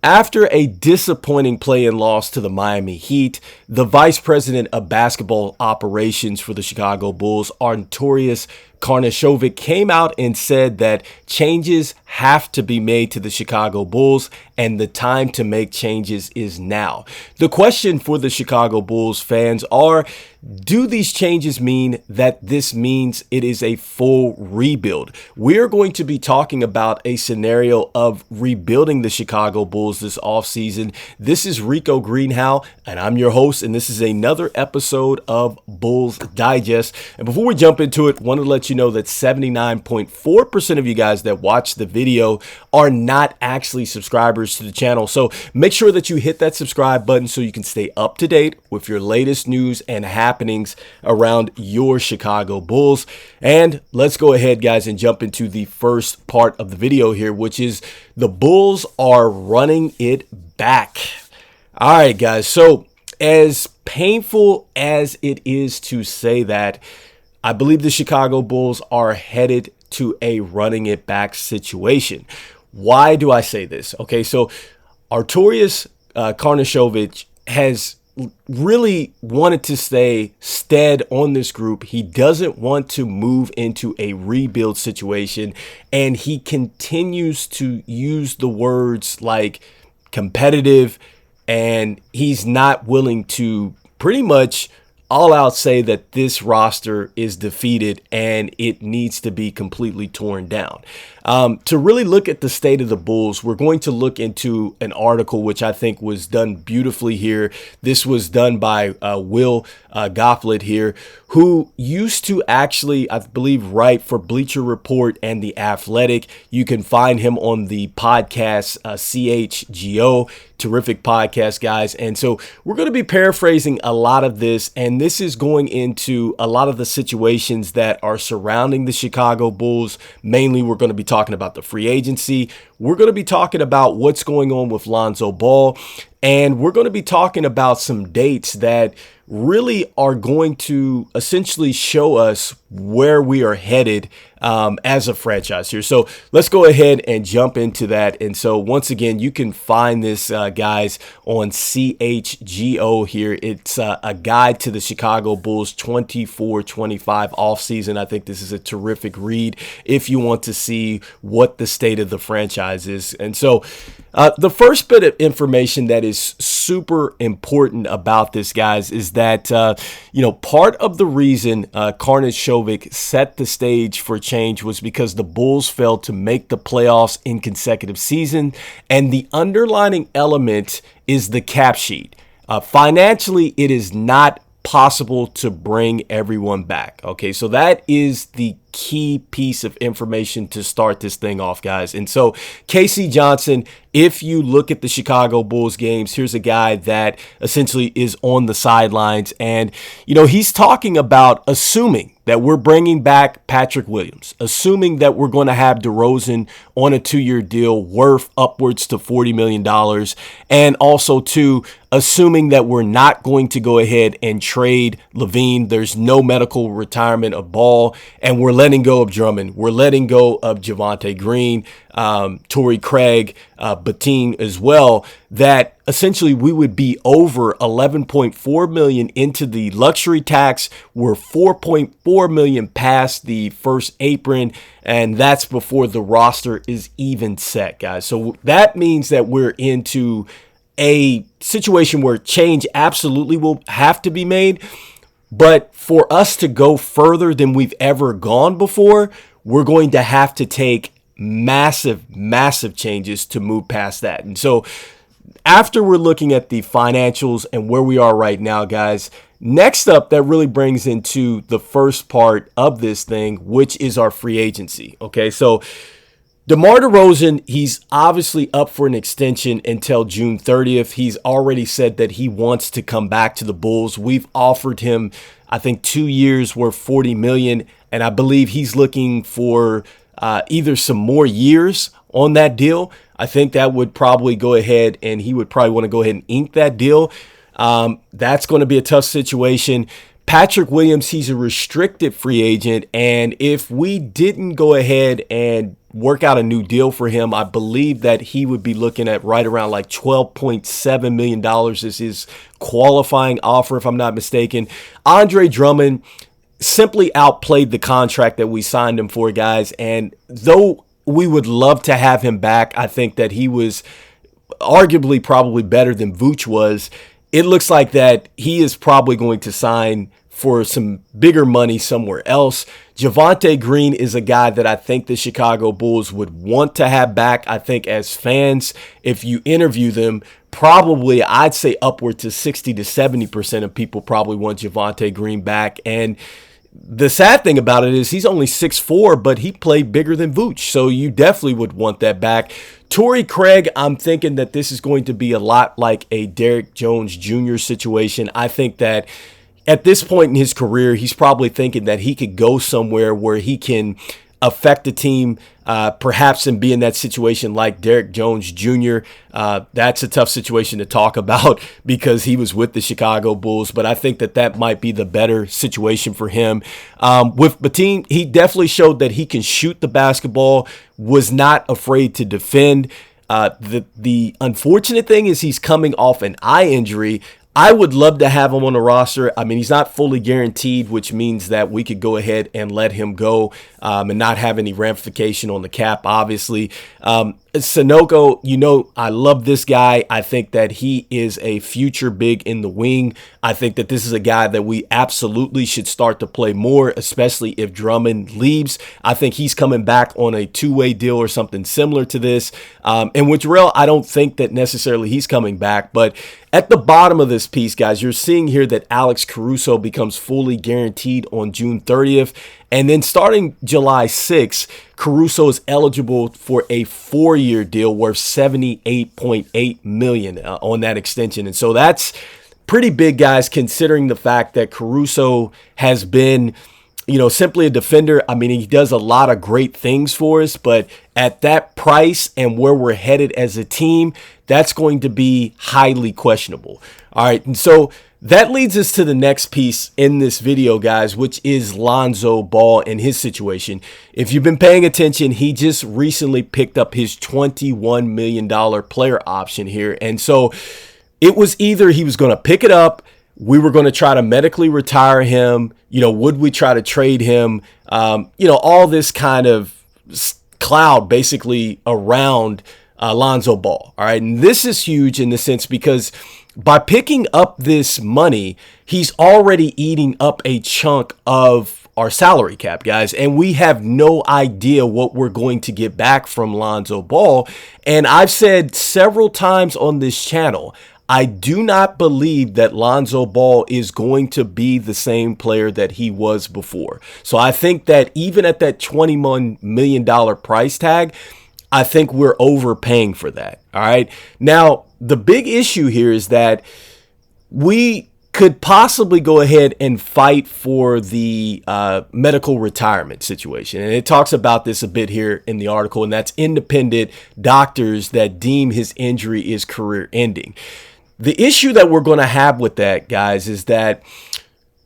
After a disappointing play-in loss to the Miami Heat, the vice president of basketball operations for the Chicago Bulls, Arturas Karnisovas, came out and said that changes have to be made to the Chicago Bulls and the time to make changes is now. The question for the Chicago Bulls fans are, do these changes mean that this means it is a full rebuild? We're going to be talking about a scenario of rebuilding the Chicago Bulls this offseason. This is Rico Greenhowe, and I'm your host, and this is another episode of Bulls Digest. And before we jump into it, I want to let you know that 79.4% of you guys that watch the video are not actually subscribers to the channel. So make sure that you hit that subscribe button so you can stay up to date with your latest news and happenings around your Chicago Bulls. And let's go ahead, guys, and jump into the first part of the video here, which is the Bulls are running it back. All right, guys. So as painful as it is to say that, I believe the Chicago Bulls are headed to a running it back situation. Why do I say this? Okay, so Arturas Karnisovas has really wanted to stay stead on this group. He doesn't want to move into a rebuild situation, and he continues to use the words like competitive, and he's not willing to pretty much all out say that this roster is defeated and it needs to be completely torn down. To really look at the state of the Bulls, we're going to look into an article which I think was done beautifully here. This was done by Will Gofflet here, who used to actually, I believe, write for Bleacher Report and The Athletic. You can find him on the podcast CHGO. Terrific podcast, guys. And so we're going to be paraphrasing a lot of this, and this is going into a lot of the situations that are surrounding the Chicago Bulls. Mainly, we're going to be talking about the free agency. We're going to be talking about what's going on with Lonzo Ball, and we're going to be talking about some dates that really are going to essentially show us where we are headed as a franchise here. So let's go ahead and jump into that. And so once again, you can find this, guys, on CHGO here. It's a guide to the Chicago Bulls 24-25 offseason. I think this is a terrific read if you want to see what the state of the franchise is. And so the first bit of information that is super important about this, guys, is that, part of the reason Karnisovas set the stage for change was because the Bulls failed to make the playoffs in consecutive seasons, and the underlining element is the cap sheet. Financially, it is not possible to bring everyone back. Okay, so that is the key piece of information to start this thing off, guys. And so K.C. Johnson, if you look at the Chicago Bulls games, here's a guy that essentially is on the sidelines, and he's talking about assuming that we're bringing back Patrick Williams, assuming that we're going to have DeRozan on a 2-year deal worth upwards to $40 million, and also assuming that we're not going to go ahead and trade Lavine. There's no medical retirement of Ball, and we're letting go of Drummond. We're letting go of Javonte Green, Torrey Craig, Bateen as well, that essentially we would be over $11.4 million into the luxury tax. We're $4.4 million past the first apron, and that's before the roster is even set, guys. So that means that we're into a situation where change absolutely will have to be made. But for us to go further than we've ever gone before, we're going to have to take massive changes to move past that. And so after we're looking at the financials and where we are right now, guys, next up, that really brings into the first part of this thing, which is our free agency. Okay, so DeMar DeRozan, he's obviously up for an extension until June 30th. He's already said that he wants to come back to the Bulls. We've offered him, I think, 2 years worth $40 million, and I believe he's looking for either some more years on that deal. I think that would probably go ahead, and he would probably want to go ahead and ink that deal. That's going to be a tough situation. Patrick Williams, he's a restricted free agent, and if we didn't go ahead and work out a new deal for him. I believe that he would be looking at right around like $12.7 million is his qualifying offer, if I'm not mistaken. Andre Drummond simply outplayed the contract that we signed him for, guys. And though we would love to have him back, I think that he was arguably probably better than Vooch was. It looks like that he is probably going to sign for some bigger money somewhere else. Javonte Green is a guy that I think the Chicago Bulls would want to have back. I think as fans, if you interview them, probably I'd say upward to 60 to 70% of people probably want Javonte Green back. And the sad thing about it is he's only 6'4", but he played bigger than Vooch. So you definitely would want that back. Torrey Craig, I'm thinking that this is going to be a lot like a Derrick Jones Jr. situation. I think that at this point in his career, he's probably thinking that he could go somewhere where he can affect the team, perhaps and be in that situation like Derrick Jones Jr. That's a tough situation to talk about because he was with the Chicago Bulls, but I think that that might be the better situation for him. With Batum, he definitely showed that he can shoot the basketball, was not afraid to defend. The unfortunate thing is he's coming off an eye injury. I would love to have him on the roster. I mean, he's not fully guaranteed, which means that we could go ahead and let him go and not have any ramification on the cap, obviously. Sanogo, I love this guy. I think that he is a future big in the wing. I think that this is a guy that we absolutely should start to play more, especially if Drummond leaves. I think he's coming back on a two-way deal or something similar to this. And with Jarrell, I don't think that necessarily he's coming back. But at the bottom of this piece, guys, you're seeing here that Alex Caruso becomes fully guaranteed on June 30th. And then starting July 6th, Caruso is eligible for a 4-year deal worth $78.8 million on that extension. And so that's pretty big, guys, considering the fact that Caruso has been, simply a defender. I mean, he does a lot of great things for us, but at that price and where we're headed as a team, that's going to be highly questionable. All right, and so that leads us to the next piece in this video, guys, which is Lonzo Ball and his situation. If you've been paying attention, he just recently picked up his $21 million player option here. And so it was either he was going to pick it up, we were going to try to medically retire him, would we try to trade him, all this kind of cloud basically around Lonzo Ball. All right, and this is huge in the sense because by picking up this money, he's already eating up a chunk of our salary cap, guys, and we have no idea what we're going to get back from Lonzo Ball. And I've said several times on this channel, I do not believe that Lonzo Ball is going to be the same player that he was before. So I think that even at that $21 million price tag, I think we're overpaying for that. All right. Now, the big issue here is that we could possibly go ahead and fight for the medical retirement situation. And it talks about this a bit here in the article, and that's independent doctors that deem his injury is career ending. The issue that we're going to have with that, guys, is that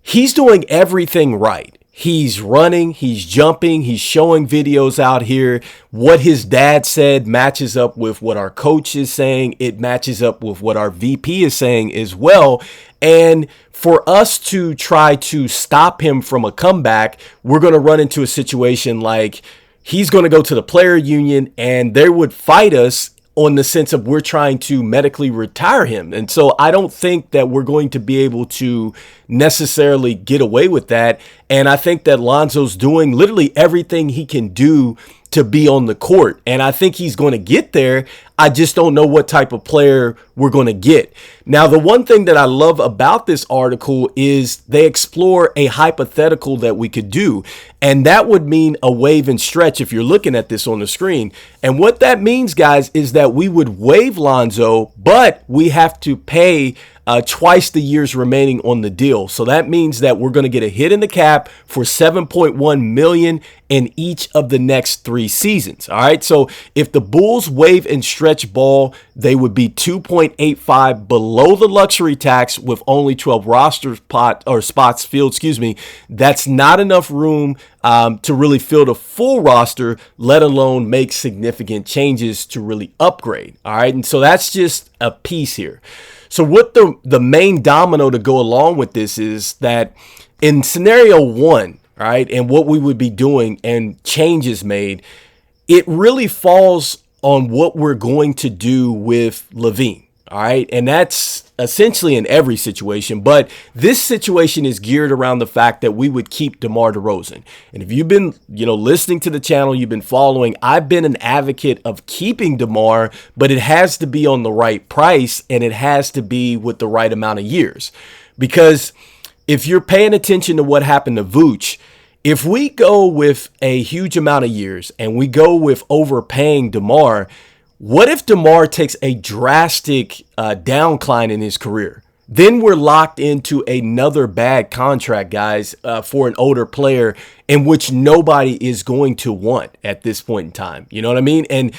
he's doing everything right. He's running, he's jumping, he's showing videos out here. What his dad said matches up with what our coach is saying. It matches up with what our VP is saying as well. And for us to try to stop him from a comeback, we're going to run into a situation like he's going to go to the player union and they would fight us on the sense of we're trying to medically retire him. And so I don't think that we're going to be able to necessarily get away with that. And I think that Lonzo's doing literally everything he can do to be on the court. And I think he's going to get there. I just don't know what type of player we're going to get. Now, the one thing that I love about this article is they explore a hypothetical that we could do. And that would mean a waive and stretch if you're looking at this on the screen. And what that means, guys, is that we would waive Lonzo, but we have to pay twice the years remaining on the deal. So that means that we're going to get a hit in the cap for $7.1 million in each of the next 3 seasons. All right. So if the Bulls waive and stretch Ball, they would be 2.85 below the luxury tax with only 12 roster spots filled. That's not enough room to really fill the full roster, let alone make significant changes to really upgrade. All right. And so that's just a piece here. So what the main domino to go along with this is that in scenario 1, right, and what we would be doing and changes made, it really falls on what we're going to do with Lavine. All right. And that's essentially in every situation. But this situation is geared around the fact that we would keep DeMar DeRozan. And if you've been, listening to the channel, you've been following, I've been an advocate of keeping DeMar, but it has to be on the right price and it has to be with the right amount of years. Because if you're paying attention to what happened to Vooch, if we go with a huge amount of years and we go with overpaying DeMar, what if DeMar takes a drastic downcline in his career? Then we're locked into another bad contract, guys, for an older player in which nobody is going to want at this point in time. You know what I mean? And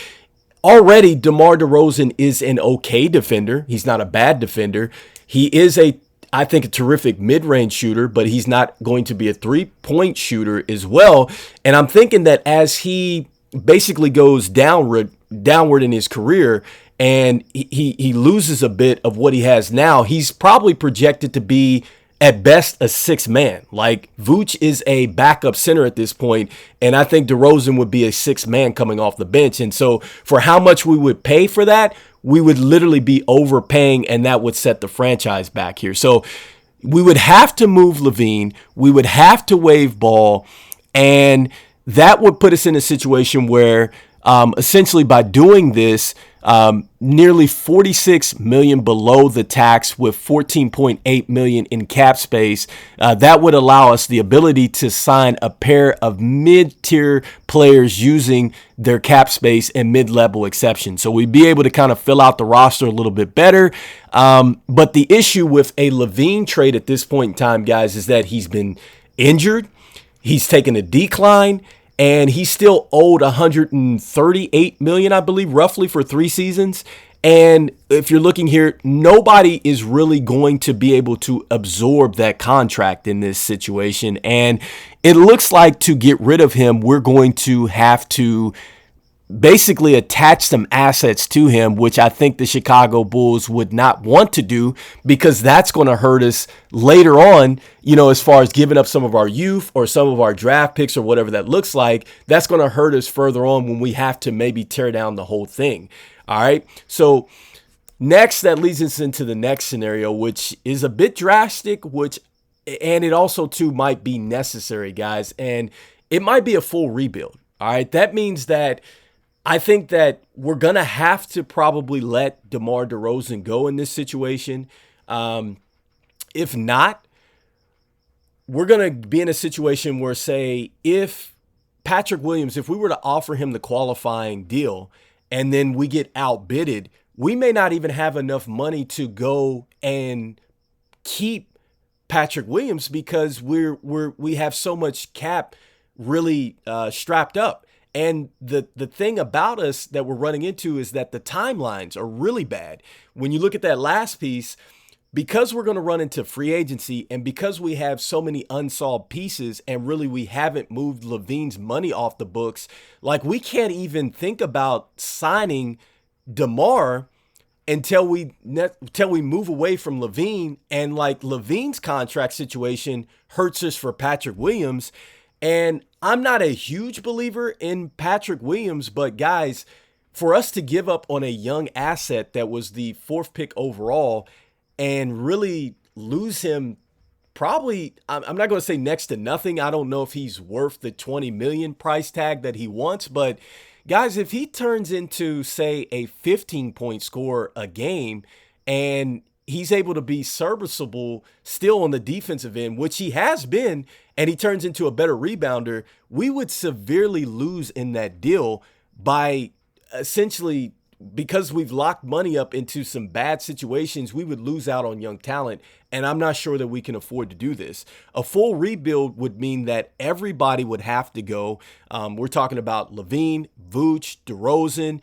already DeMar DeRozan is an okay defender. He's not a bad defender. He is I think a terrific mid-range shooter, but he's not going to be a three-point shooter as well. And I'm thinking that as he basically goes downward in his career and he loses a bit of what he has now, he's probably projected to be at best a 6th man. Like Vooch is a backup center at this point, and I think DeRozan would be a 6th man coming off the bench. And so for how much we would pay for that, we would literally be overpaying, and that would set the franchise back here. So we would have to move Lavine, we would have to waive Ball, and that would put us in a situation where essentially by doing this, nearly $46 million below the tax with $14.8 million in cap space, that would allow us the ability to sign a pair of mid-tier players using their cap space and mid-level exceptions. So we'd be able to kind of fill out the roster a little bit better. But the issue with a Lavine trade at this point in time, guys, is that he's been injured. He's taken a decline, and he's still owed $138 million, I believe, roughly for 3 seasons. And if you're looking here, nobody is really going to be able to absorb that contract in this situation. And it looks like to get rid of him, we're going to have to basically attach some assets to him, which I think the Chicago Bulls would not want to do, because that's going to hurt us later on, as far as giving up some of our youth or some of our draft picks or whatever that looks like. That's going to hurt us further on when we have to maybe tear down the whole thing. All right. So next, that leads us into the next scenario, which is a bit drastic, and it also too might be necessary, guys, and it might be a full rebuild. All right. That means that I think that we're going to have to probably let DeMar DeRozan go in this situation. If not, we're going to be in a situation where, say, if Patrick Williams, if we were to offer him the qualifying deal and then we get outbidded, we may not even have enough money to go and keep Patrick Williams because we have so much cap really strapped up. And the thing about us that we're running into is that the timelines are really bad. When you look at that last piece, because we're going to run into free agency and because we have so many unsolved pieces and really we haven't moved Lavine's money off the books, like we can't even think about signing DeMar until we move away from Lavine, and like Lavine's contract situation hurts us for Patrick Williams. And I'm not a huge believer in Patrick Williams, but guys, for us to give up on a young asset that was the 4th pick overall and really lose him probably, I'm not going to say next to nothing. I don't know if he's worth the $20 million price tag that he wants, but guys, if he turns into, say, a 15-point scorer a game and he's able to be serviceable still on the defensive end, which he has been, and he turns into a better rebounder, we would severely lose in that deal by essentially because we've locked money up into some bad situations, we would lose out on young talent. And I'm not sure that we can afford to do this. A full rebuild would mean that everybody would have to go. We're talking about Lavine, Vooch, DeRozan,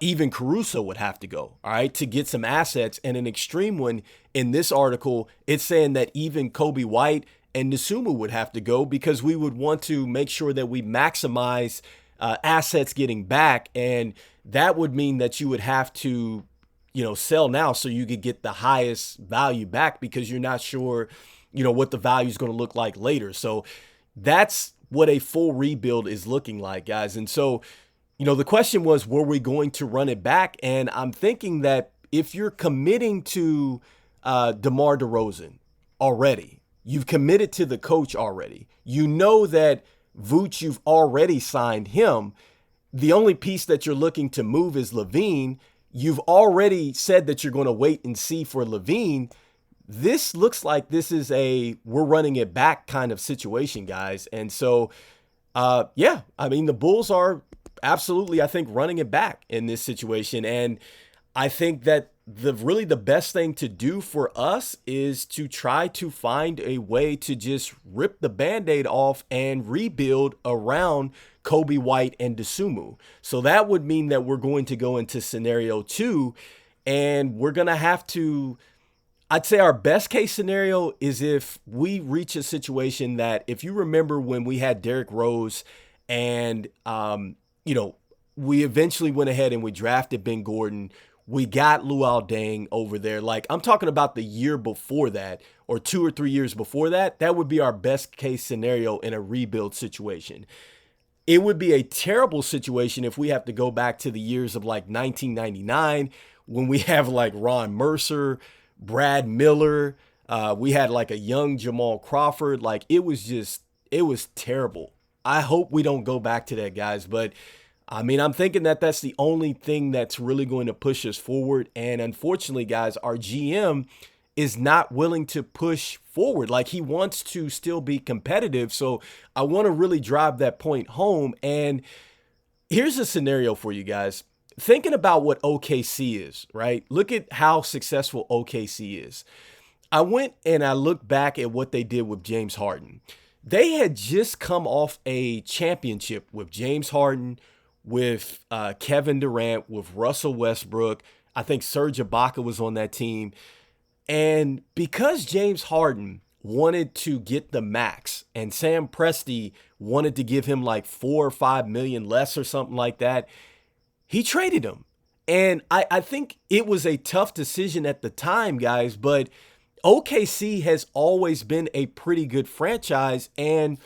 even Caruso would have to go, all right, to get some assets. And an extreme one in this article, it's saying that even Kobe White and Nasumu would have to go because we would want to make sure that we maximize assets getting back. And that would mean that you would have to, sell now so you could get the highest value back because you're not sure, what the value is going to look like later. So that's what a full rebuild is looking like, guys. And so, the question was, were we going to run it back? And I'm thinking that if you're committing to DeMar DeRozan already, you've committed to the coach already, you know that Vooch, you've already signed him. The only piece that you're looking to move is Lavine. You've already said that you're going to wait and see for Lavine. This looks like this is we're running it back kind of situation, guys. And so, the Bulls are absolutely, I think, running it back in this situation. And I think that the best thing to do for us is to try to find a way to just rip the Band-Aid off and rebuild around Kobe White and Dosunmu. So that would mean that we're going to go into scenario 2, and we're going to have to, I'd say our best case scenario is if we reach a situation that, if you remember when we had Derrick Rose and, we eventually went ahead and we drafted Ben Gordon, we got Luol Deng over there. Like, I'm talking about the year before that, or 2 or 3 years before that. That would be our best case scenario in a rebuild situation. It would be a terrible situation if we have to go back to the years of like 1999 when we have like Ron Mercer, Brad Miller. We had like a young Jamal Crawford. Like, it was terrible. I hope we don't go back to that, guys. But I'm thinking that that's the only thing that's really going to push us forward. And unfortunately, guys, our GM is not willing to push forward. Like, he wants to still be competitive. So I want to really drive that point home. And here's a scenario for you guys. Thinking about what OKC is, right? Look at how successful OKC is. I went and I looked back at what they did with James Harden. They had just come off a championship with James Harden, with Kevin Durant, with Russell Westbrook. I think Serge Ibaka was on that team. And because James Harden wanted to get the max and Sam Presti wanted to give him like $4 or $5 million less or something like that, he traded him. And I think it was a tough decision at the time, guys, but OKC has always been a pretty good franchise, and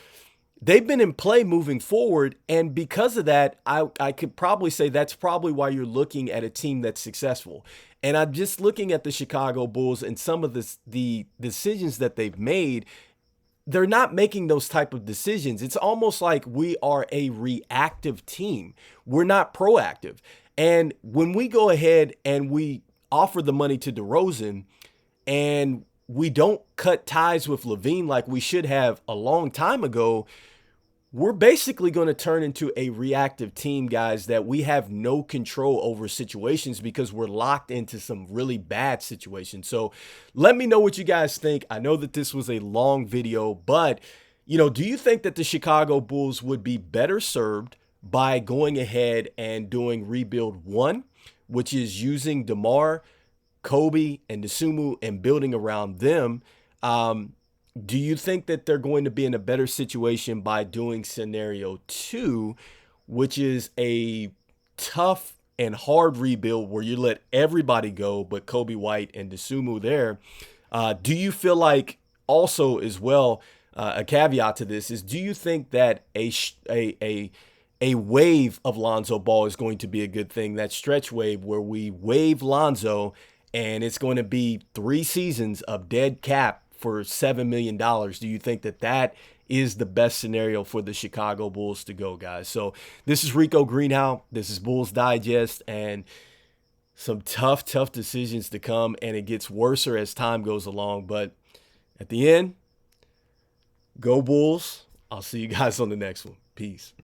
they've been in play moving forward. And because of that, I could probably say that's probably why you're looking at a team that's successful. And I'm just looking at the Chicago Bulls and some of the decisions that they've made. They're not making those type of decisions. It's almost like we are a reactive team. We're not proactive. And when we go ahead and we offer the money to DeRozan and we don't cut ties with Lavine like we should have a long time ago, we're basically going to turn into a reactive team, guys, that we have no control over situations because we're locked into some really bad situations. So let me know what you guys think. I know that this was a long video, but, do you think that the Chicago Bulls would be better served by going ahead and doing rebuild 1, which is using DeMar, Kobe, and Dosunmu and building around them? Do you think that they're going to be in a better situation by doing scenario 2, which is a tough and hard rebuild where you let everybody go but Kobe White and Dosunmu there? Do you feel like also as well, a caveat to this is, do you think that a wave of Lonzo Ball is going to be a good thing? That stretch wave where we waive Lonzo and it's going to be 3 seasons of dead cap for $7 million. Do you think that that is the best scenario for the Chicago Bulls to go, guys? So this is Rico Greenhowe. This is Bulls Digest, and some tough decisions to come, and it gets worse as time goes along. But at the end, go Bulls. I'll see you guys on the next one. Peace.